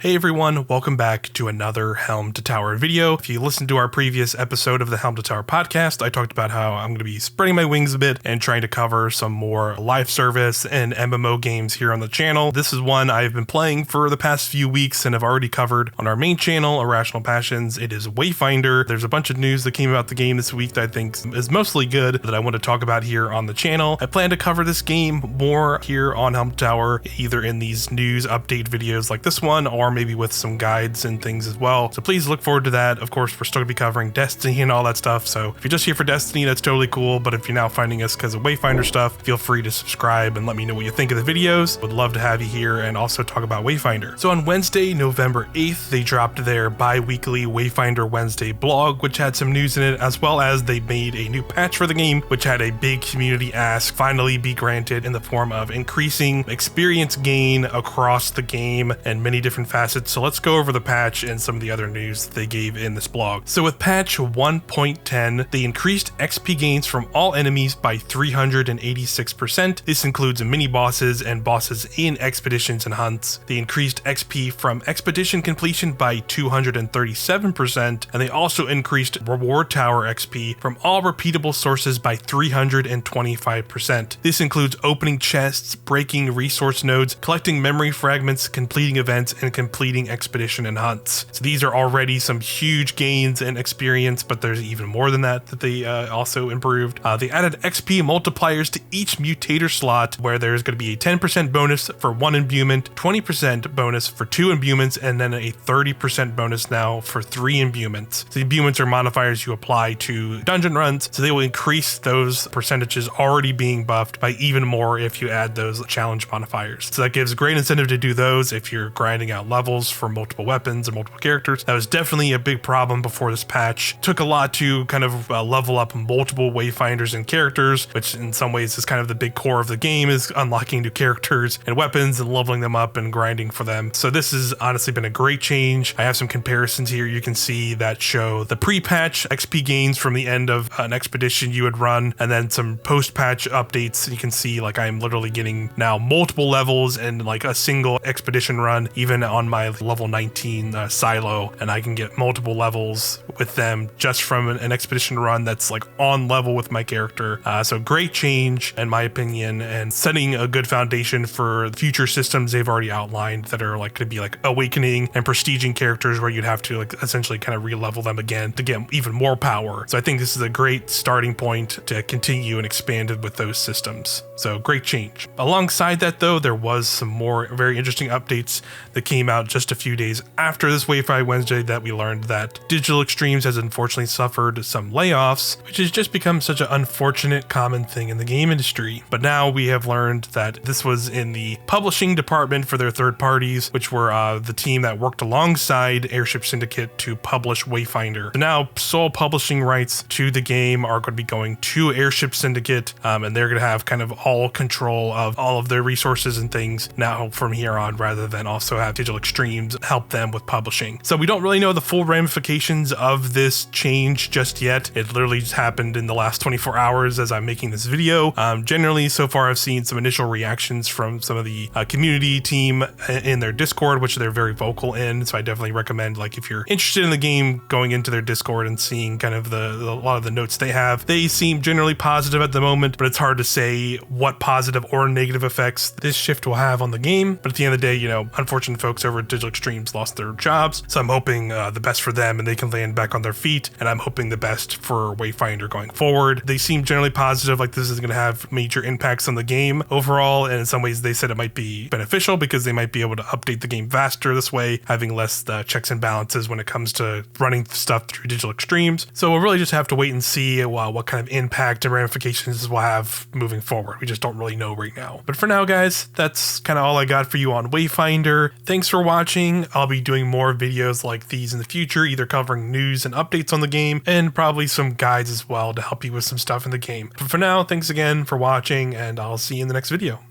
Hey everyone, welcome back to another Helm to Tower video. If you listened to our previous episode of the Helm to Tower podcast, I talked about how I'm going to be spreading my wings a bit and trying to cover some more live service and MMO games here on the channel. This is one I've been playing for the past few weeks and have already covered on our main channel, Irrational Passions. It is Wayfinder. There's a bunch of news that came about the game this week that I think is mostly good that I want to talk about here on the channel. I plan to cover this game more here on Helm to Tower, either in these news update videos like this one, or maybe with some guides and things as well. So please look forward to that. Of course, we're still gonna be covering Destiny and all that stuff. So if you're just here for Destiny, that's totally cool. But if you're now finding us because of Wayfinder stuff, feel free to subscribe and let me know what you think of the videos. Would love to have you here and also talk about Wayfinder. So on Wednesday, November 8th, they dropped their bi-weekly Wayfinder Wednesday blog, which had some news in it, as well as they made a new patch for the game, which had a big community ask finally be granted in the form of increasing experience gain across the game and many different facets. So let's go over the patch and some of the other news that they gave in this blog. So with patch 1.10, they increased XP gains from all enemies by 386%. This includes mini bosses and bosses in expeditions and hunts. They increased XP from expedition completion by 237%, and they also increased reward tower XP from all repeatable sources by 325%. This includes opening chests, breaking resource nodes, collecting memory fragments, completing events, and completing expedition and hunts. So these are already some huge gains in experience, but there's even more than that they also improved. They added XP multipliers to each mutator slot, where there's going to be a 10% bonus for one imbuement, 20% bonus for two imbuments, and then a 30% bonus now for three imbuments. So the imbuments are modifiers you apply to dungeon runs, so they will increase those percentages already being buffed by even more if you add those challenge modifiers. So that gives great incentive to do those if you're grinding out levels for multiple weapons and multiple characters. That was definitely a big problem before this patch. Took a lot to kind of level up multiple Wayfinders and characters, which in some ways is kind of the big core of the game, is unlocking new characters and weapons and leveling them up and grinding for them. So this has honestly been a great change. I have some comparisons here you can see that show the pre-patch XP gains from the end of an expedition you would run, and then some post-patch updates. You can see like I'm literally getting now multiple levels and like a single expedition run, even on my level 19 silo, and I can get multiple levels with them just from an expedition run that's like on level with my character. So great change in my opinion, and setting a good foundation for future systems they've already outlined that are like going to be like awakening and prestiging characters, where you'd have to like essentially kind of re-level them again to get even more power. So I think this is a great starting point to continue and expand it with those systems. So great change. Alongside that though, there was some more very interesting updates that came out just a few days after this Wayfinder Wednesday, that we learned that Digital Extremes has unfortunately suffered some layoffs, which has just become such an unfortunate common thing in the game industry. But now we have learned that this was in the publishing department for their third parties, which were the team that worked alongside Airship Syndicate to publish Wayfinder. So now sole publishing rights to the game are going to be going to Airship Syndicate, and they're going to have kind of all control of all of their resources and things now from here on, rather than also have Digital Extremes help them with publishing. So we don't really know the full ramifications of this change just yet. It literally just happened in the last 24 hours as I'm making this video. Generally, so far I've seen some initial reactions from some of the community team in their Discord, which they're very vocal in. So I definitely recommend, like, if you're interested in the game, going into their Discord and seeing kind of a lot of the notes they have. They seem generally positive at the moment, but it's hard to say what positive or negative effects this shift will have on the game. But at the end of the day, you know, unfortunate folks over at Digital Extremes lost their jobs. So I'm hoping the best for them and they can land back on their feet. And I'm hoping the best for Wayfinder going forward. They seem generally positive, like this is going to have major impacts on the game overall. And in some ways they said it might be beneficial because they might be able to update the game faster this way, having less checks and balances when it comes to running stuff through Digital Extremes. So we'll really just have to wait and see what kind of impact and ramifications this will have moving forward. We just don't really know right now. But for now, guys, that's kind of all I got for you on Wayfinder. Thanks for watching. I'll be doing more videos like these in the future, either covering news and updates on the game, and probably some guides as well to help you with some stuff in the game. But for now, thanks again for watching, and I'll see you in the next video.